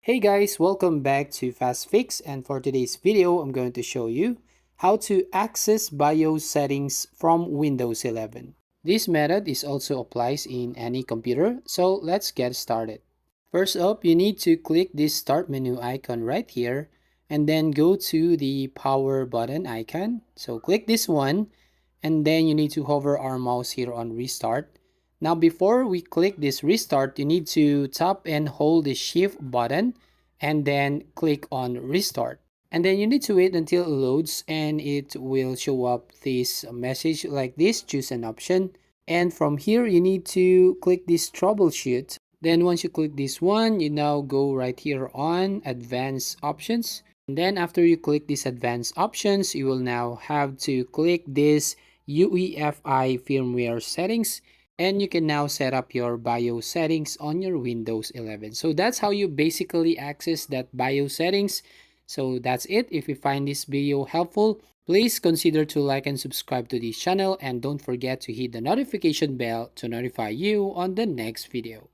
Hey guys, welcome back to Fast Fix, and for today's video I'm going to show you how to access BIOS settings from Windows 11. This method is also applies in any computer, so let's get started. First up, you need to click this start menu icon right here and then go to the power button icon. So click this one and then you need to hover our mouse here on restart. Now before we click this restart, you need to tap and hold the shift button and then click on restart. And then you need to wait until it loads and it will show up this message like this, choose an option. And from here you need to click this troubleshoot. Then once you click this one, you now go right here on advanced options. And then after you click these advanced options, you will now have to click this UEFI firmware settings, and you can now set up your BIOS settings on your Windows 11. So that's how you basically access that BIOS settings. So that's it. If you find this video helpful, please consider to like and subscribe to this channel, and don't forget to hit the notification bell to notify you on the next video.